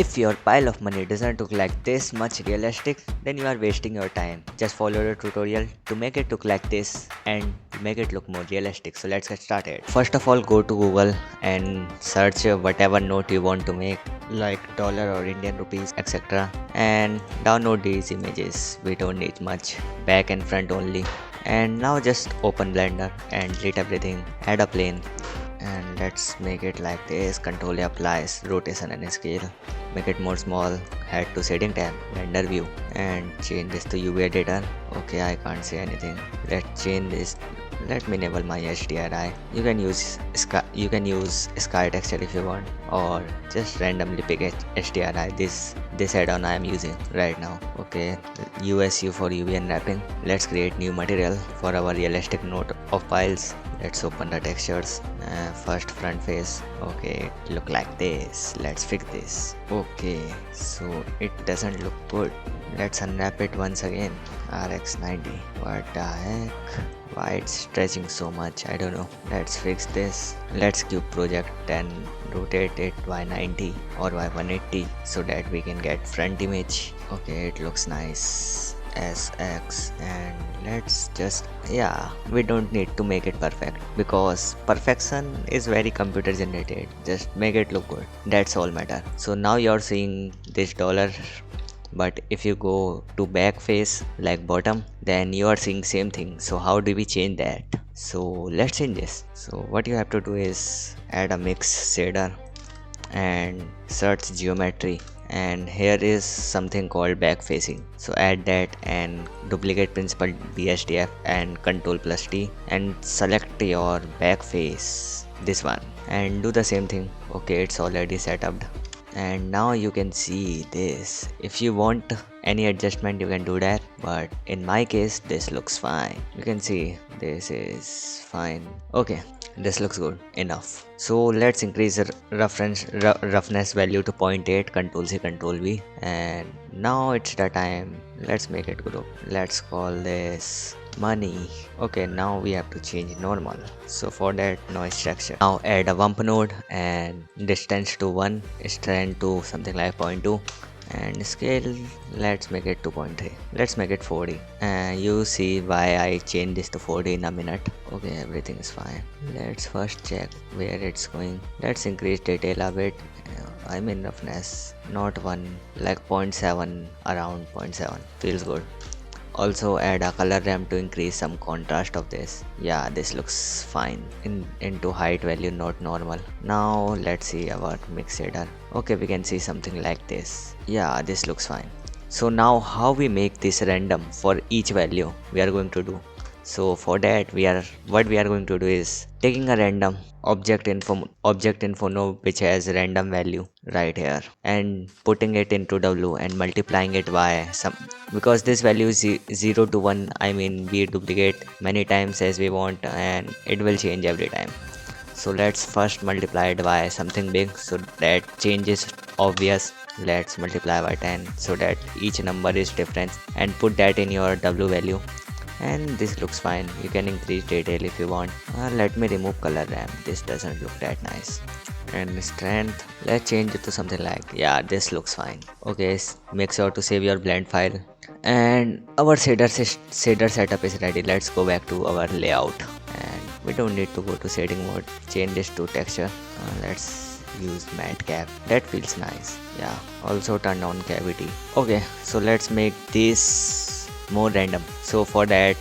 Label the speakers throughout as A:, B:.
A: If your pile of money doesn't look like this much realistic, then you are wasting your time. Just follow the tutorial to make it look like this and make it look more realistic. So let's get started. First of all, go to Google and search whatever note you want to make, like dollar or Indian rupees, etc. And download these images. We don't need much, back and front only. And now just open Blender and delete everything, add a plane, and let's make it like this. Control applies rotation and scale, make it more small, head to setting tab, render view, and change this to UV editor. Okay, I can't say anything. Let's change this. Let me enable my HDRI. You can use sky texture if you want, or just randomly pick HDRI. This add-on I am using right now. Okay, USU for UV unwrapping. Let's create new material for our realistic node of files. Let's open the textures. First front face. Okay, it look like this. Let's fix this. Okay, so it doesn't look good. Let's unwrap it once again. RX90. What the heck? Why it's stretching so much? I don't know. Let's fix this. Let's cube project and rotate it by 90 or by 180 so that we can get front image. Okay, it looks nice. SX, and let's just, yeah, we don't need to make it perfect because perfection is very computer generated. Just make it look good, that's all matter. So now you're seeing this dollar, but if you go to back face like bottom, then you are seeing same thing. So how do we change that? So let's change this. So what you have to do is add a mix shader and search geometry, and here is something called back facing. So add that and duplicate principal BSDF and Ctrl plus T and select your back face, this one, and do the same thing. Okay, it's already set up, and now you can see this. If you want any adjustment you can do that, but in my case this looks fine. You can see this is fine. Okay, this looks good enough. So let's increase the roughness value to 0.8. Ctrl C Ctrl V, and now it's the time. Let's make it group. Let's call this money. Okay, now we have to change normal. So for that, noise structure. Now add a bump node and distance to 1, strength to something like 0.2, and scale, let's make it 2.3. Let's make it 40. You see why I changed this to 40 in a minute. Okay, everything is fine. Let's first check where it's going. Let's increase detail a bit. I mean roughness, not 1, like 0.7, around 0.7 feels good. Also add a color ramp to increase some contrast of this. Yeah, this looks fine into height value, not normal. Now let's see our mix shader. Okay, we can see something like this. Yeah, this looks fine. So now how we make this random for each value we are going to do. So for that what we are going to do is taking a random object info node which has random value right here, and putting it into W and multiplying it by some, because this value is 0 to 1. I mean, we duplicate many times as we want and it will change every time. So let's first multiply it by something big so that change is obvious. Let's multiply by 10 so that each number is different, and put that in your W value, and this looks fine. You can increase detail if you want. Let me remove color ramp, this doesn't look that nice. And strength, let's change it to something like, yeah, this looks fine. Okay, make sure to save your blend file, and our shader setup is ready. Let's go back to our layout, and we don't need to go to setting mode. Change this to texture. Let's use matte cap, that feels nice. Yeah, also turn on cavity. Okay, so let's make this more random. So for that,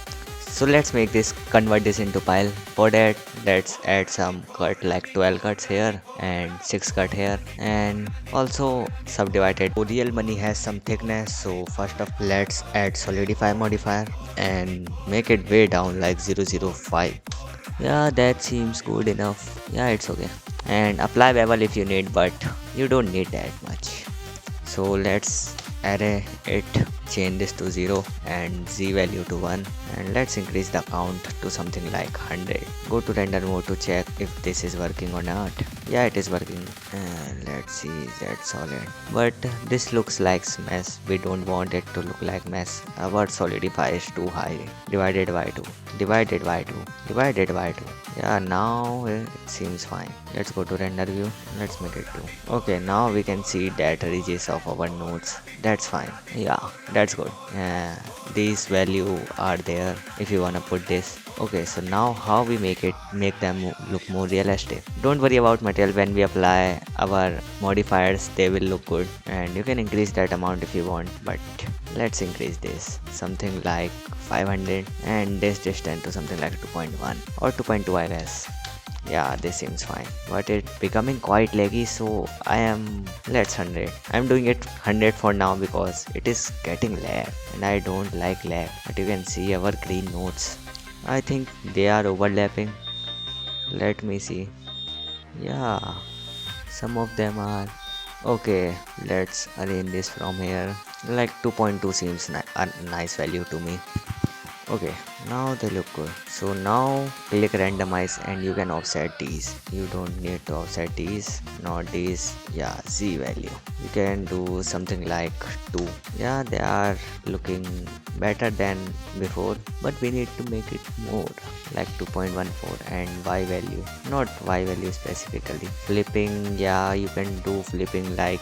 A: let's make this, convert this into pile. For that, let's add some cut, like 12 cuts here and 6 cut here, and also subdivided. Real money has some thickness, so first of let's add solidify modifier and make it way down like 0.05. Yeah, that seems good enough. Yeah, it's okay. And apply bevel if you need, but you don't need that much. So let's array it, change this to 0 and z value to 1, and let's increase the count to something like 100. Go to render mode to check if this is working or not. Yeah, it is working. And let's see, that's solid. But this looks like mess. We don't want it to look like mess. Our solidify is too high. Divided by 2. Divided by 2. Divided by 2. Yeah, now it seems fine. Let's go to render view. Let's make it 2. Okay, now we can see that ridges of our nodes. That's fine. Yeah, that's good. Yeah, these value are there if you wanna put this. Okay, so now how we make them look more realistic. Don't worry about material. When we apply our modifiers, they will look good, and you can increase that amount if you want, but let's increase this something like 500 and this distance to something like 2.1 or 2.2, I guess. Yeah, this seems fine, but it becoming quite laggy, so let's 100. I'm doing it 100 for now because it is getting lag and I don't like lag. But you can see our green nodes, I think they are overlapping. Let me see. Yeah, some of them are. Okay, let's arrange this from here. Like 2.2 seems a nice value to me. Okay, now they look good. So now click randomize and you can offset these. You don't need to offset these, not these. Yeah, Z value. You can do something like 2. Yeah, they are looking better than before, but we need to make it more like 2.14 and Y value, not Y value specifically. Flipping, yeah, you can do flipping like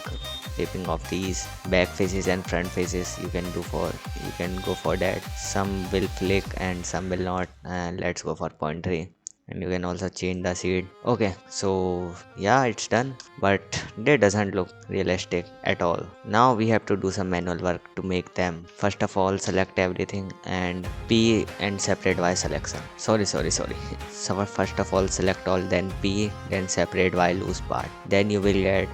A: flipping of these back faces and front faces. You can go for that. Some will flick and some will not, and let's go for 0.3. And you can also change the seed. Okay, so yeah, it's done, but they doesn't look realistic at all. Now we have to do some manual work to make them. First of all, select everything and P and separate Y selection. Sorry. So first of all, select all, then P, then separate Y loose part. Then you will get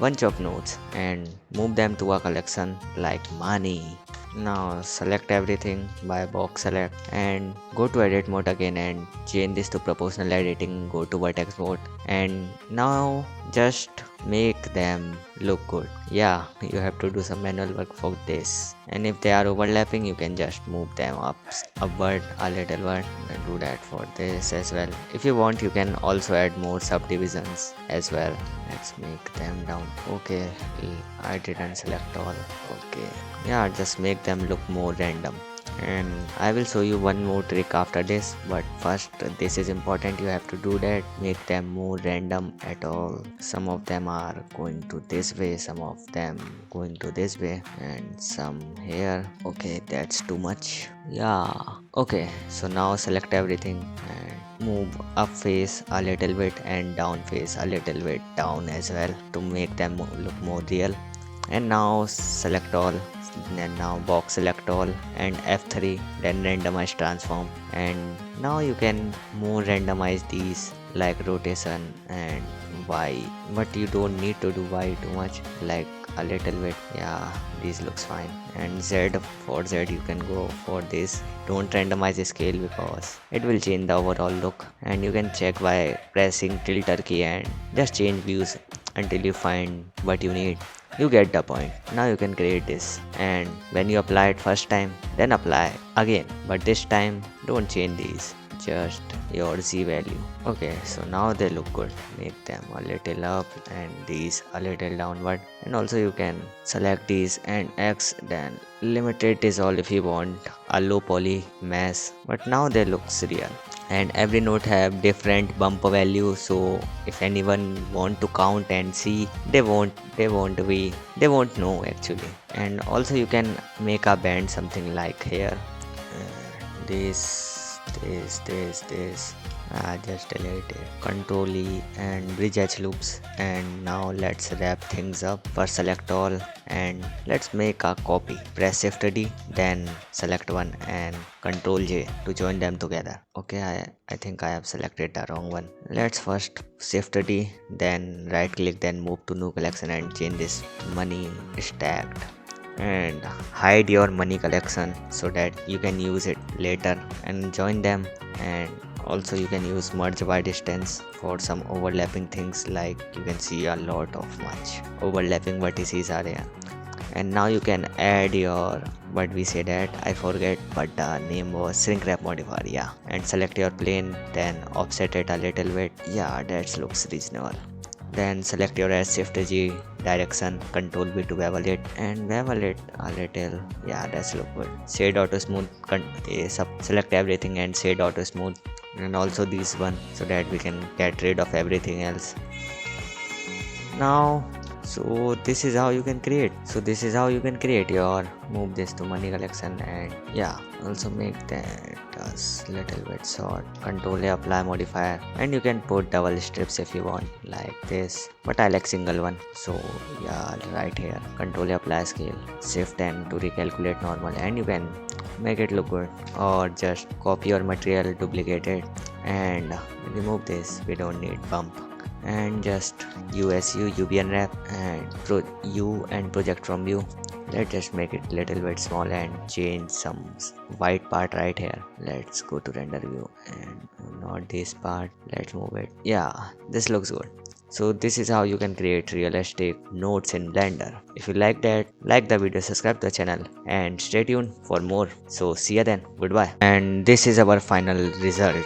A: bunch of nodes and move them to a collection like money. Now select everything by box select and go to edit mode again and change this to proportional editing. Go to vertex mode and now just make them look good. Yeah, you have to do some manual work for this, and if they are overlapping you can just move them upward a little bit, and do that for this as well. If you want you can also add more subdivisions as well. Let's make them down. Okay, I didn't select all. Okay, yeah, just make them look more random, and I will show you one more trick after this, but first this is important. You have to do that, make them more random at all. Some of them are going to this way, some of them going to this way, and some here. Okay, that's too much. Yeah, okay, so now select everything and move up face a little bit and down face a little bit down as well to make them look more real. And now select all, then now box select all and F3, then randomize transform, and now you can more randomize these like rotation and Y, but you don't need to do Y too much, like a little bit. Yeah, this looks fine. And Z, for Z you can go for this. Don't randomize the scale because it will change the overall look, and you can check by pressing tilde key and just change views until you find what you need. You get the point. Now you can create this, and when you apply it first time, then apply again, but this time don't change these, just your Z value. Okay, so now they look good. Make them a little up and these a little downward, and also you can select these and X, then limited dissolve if you want a low poly mesh, but now they looks real. And every node have different bump value, so if anyone want to count and see, they won't know actually. And also you can make a band something like here, this just delete it, control E and bridge H loops. And now let's wrap things up. First select all and let's make a copy. Press shift D, then select one and control J to join them together. Okay, I think I have selected the wrong one. Let's first shift D, then right click, then move to new collection and change this money stacked, and hide your money collection so that you can use it later, and join them. And also you can use merge by distance for some overlapping things, like you can see a lot of much overlapping vertices are here. And now you can add your, what we say that I forget, but the name was shrink wrap modifier. Yeah, and select your plane, then offset it a little bit. Yeah, that looks reasonable. Then select your S, Shift G direction, Control V to bevel it, and bevel it a little. Yeah, that's look good. Shade auto smooth, select everything and shade auto smooth, and also this one, so that we can get rid of everything else. Now, so this is how you can create. Your move this to money collection, and yeah, also make that little bit short. Control A, apply modifier, and you can put double strips if you want, like this, but I like single one, so yeah, right here. Control A, apply scale, shift N to recalculate normal, and you can make it look good, or just copy your material, duplicate it, and remove this. We don't need bump, and just USU UV unwrap and U and project from view. Let's just make it little bit small and change some white part right here. Let's go to render view and not this part. Let's move it. Yeah, this looks good. So this is how you can create realistic nodes in Blender. If you like that, like the video, subscribe to the channel, and stay tuned for more. So see ya then. Goodbye. And this is our final result.